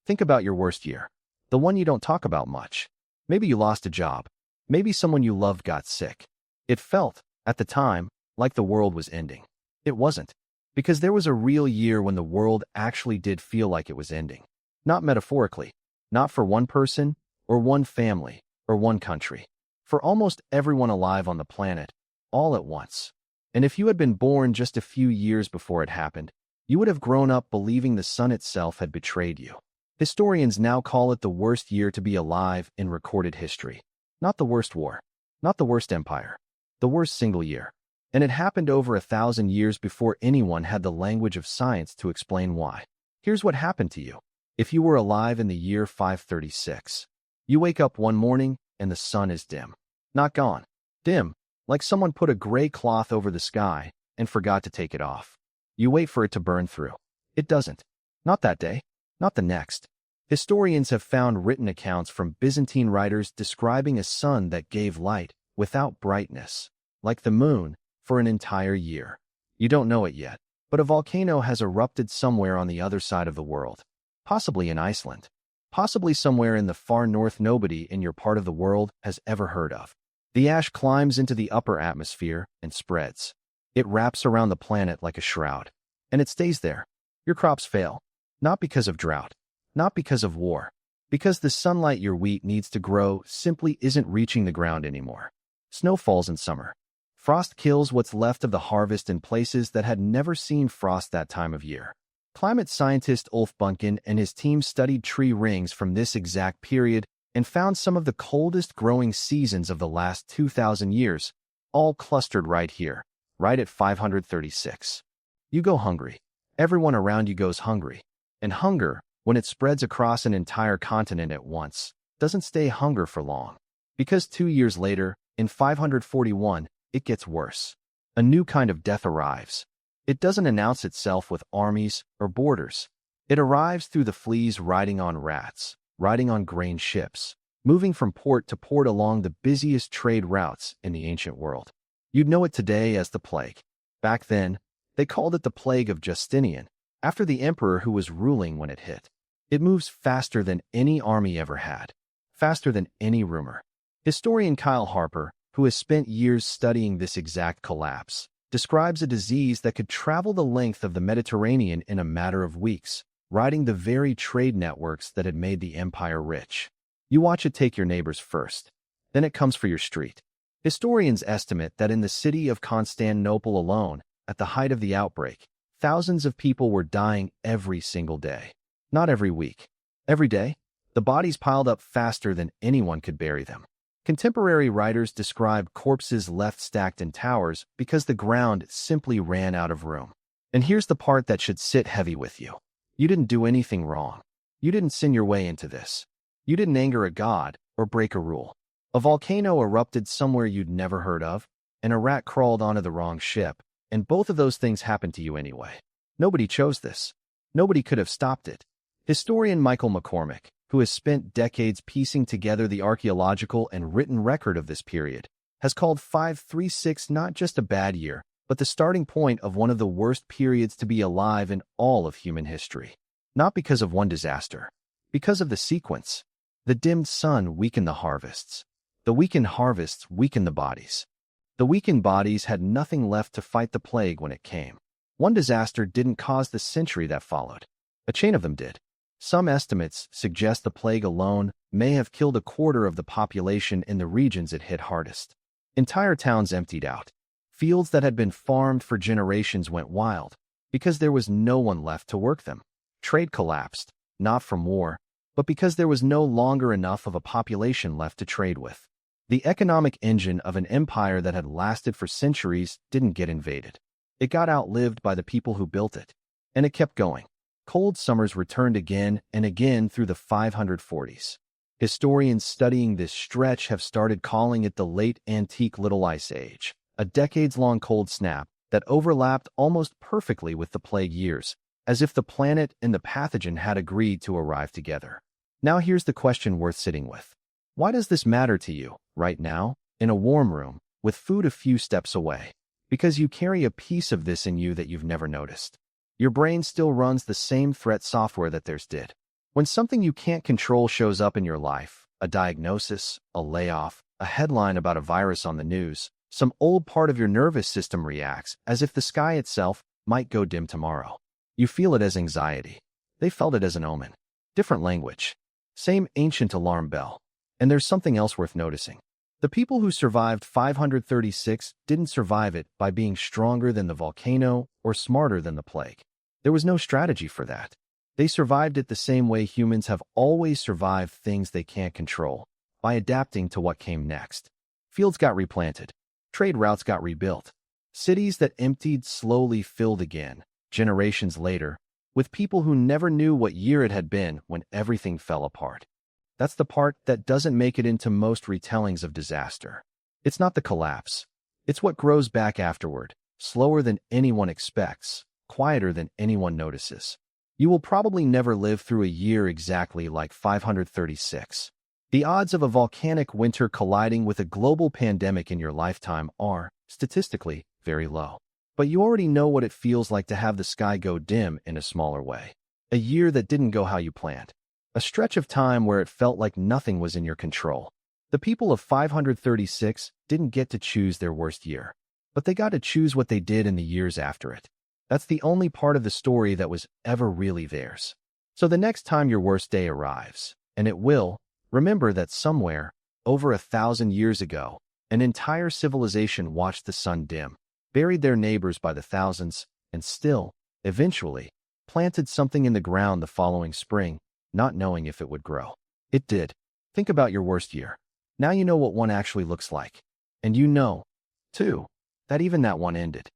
Think about your worst year. The one you don't talk about much. Maybe you lost a job. Maybe someone you loved got sick. It felt, at the time, like the world was ending. It wasn't. Because there was a real year when the world actually did feel like it was ending. Not metaphorically. Not for one person, or one family, or one country. For almost everyone alive on the planet, all at once. And if you had been born just a few years before it happened, you would have grown up believing the sun itself had betrayed you. Historians now call it the worst year to be alive in recorded history. Not the worst war. Not the worst empire. The worst single year. And it happened over 1,000 years before anyone had the language of science to explain why. Here's what happened to you. If you were alive in the year 536, you wake up one morning and the sun is dim. Not gone. Dim, like someone put a gray cloth over the sky and forgot to take it off. You wait for it to burn through. It doesn't. Not that day. Not the next. Historians have found written accounts from Byzantine writers describing a sun that gave light without brightness, like the moon, for an entire year. You don't know it yet, but a volcano has erupted somewhere on the other side of the world. Possibly in Iceland. Possibly somewhere in the far north nobody in your part of the world has ever heard of. The ash climbs into the upper atmosphere and spreads. It wraps around the planet like a shroud. And it stays there. Your crops fail. Not because of drought. Not because of war. Because the sunlight your wheat needs to grow simply isn't reaching the ground anymore. Snow falls in summer. Frost kills what's left of the harvest in places that had never seen frost that time of year. Climate scientist Ulf Bunken and his team studied tree rings from this exact period and found some of the coldest growing seasons of the last 2,000 years, all clustered right here, right at 536. You go hungry. Everyone around you goes hungry. And hunger, when it spreads across an entire continent at once, doesn't stay hunger for long. Because 2 years later, in 541, it gets worse. A new kind of death arrives. It doesn't announce itself with armies or borders. It arrives through the fleas riding on rats, riding on grain ships, moving from port to port along the busiest trade routes in the ancient world. You'd know it today as the plague. Back then, they called it the plague of Justinian, after the emperor who was ruling when it hit. It moves faster than any army ever had, faster than any rumor. Historian Kyle Harper, who has spent years studying this exact collapse, describes a disease that could travel the length of the Mediterranean in a matter of weeks, riding the very trade networks that had made the empire rich. You watch it take your neighbors first, then it comes for your street. Historians estimate that in the city of Constantinople alone, at the height of the outbreak, thousands of people were dying every single day. Not every week. Every day, the bodies piled up faster than anyone could bury them. Contemporary writers describe corpses left stacked in towers because the ground simply ran out of room. And here's the part that should sit heavy with you. You didn't do anything wrong. You didn't sin your way into this. You didn't anger a god or break a rule. A volcano erupted somewhere you'd never heard of, and a rat crawled onto the wrong ship, and both of those things happened to you anyway. Nobody chose this. Nobody could have stopped it. Historian Michael McCormick, who has spent decades piecing together the archaeological and written record of this period, has called 536 not just a bad year, but the starting point of one of the worst periods to be alive in all of human history. Not because of one disaster, because of the sequence. The dimmed sun weakened the harvests. The weakened harvests weakened the bodies. The weakened bodies had nothing left to fight the plague when it came. One disaster didn't cause the century that followed. A chain of them did. Some estimates suggest the plague alone may have killed 1/4 of the population in the regions it hit hardest. Entire towns emptied out. Fields that had been farmed for generations went wild, because there was no one left to work them. Trade collapsed, not from war, but because there was no longer enough of a population left to trade with. The economic engine of an empire that had lasted for centuries didn't get invaded. It got outlived by the people who built it, and it kept going. Cold summers returned again and again through the 540s. Historians studying this stretch have started calling it the Late Antique Little Ice Age, a decades-long cold snap that overlapped almost perfectly with the plague years, as if the planet and the pathogen had agreed to arrive together. Now here's the question worth sitting with. Why does this matter to you, right now, in a warm room, with food a few steps away? Because you carry a piece of this in you that you've never noticed. Your brain still runs the same threat software that theirs did. When something you can't control shows up in your life, a diagnosis, a layoff, a headline about a virus on the news, some old part of your nervous system reacts as if the sky itself might go dim tomorrow. You feel it as anxiety. They felt it as an omen. Different language. Same ancient alarm bell. And there's something else worth noticing. The people who survived 536 didn't survive it by being stronger than the volcano or smarter than the plague. There was no strategy for that. They survived it the same way humans have always survived things they can't control, by adapting to what came next. Fields got replanted. Trade routes got rebuilt. Cities that emptied slowly filled again, generations later, with people who never knew what year it had been when everything fell apart. That's the part that doesn't make it into most retellings of disaster. It's not the collapse. It's what grows back afterward, slower than anyone expects, quieter than anyone notices. You will probably never live through a year exactly like 536. The odds of a volcanic winter colliding with a global pandemic in your lifetime are, statistically, very low. But you already know what it feels like to have the sky go dim in a smaller way. A year that didn't go how you planned. A stretch of time where it felt like nothing was in your control. The people of 536 didn't get to choose their worst year, but they got to choose what they did in the years after it. That's the only part of the story that was ever really theirs. So the next time your worst day arrives, and it will, remember that somewhere, over 1,000 years ago, an entire civilization watched the sun dim, buried their neighbors by the thousands, and still, eventually, planted something in the ground the following spring, not knowing if it would grow. It did. Think about your worst year. Now you know what one actually looks like. And you know, too, that even that one ended.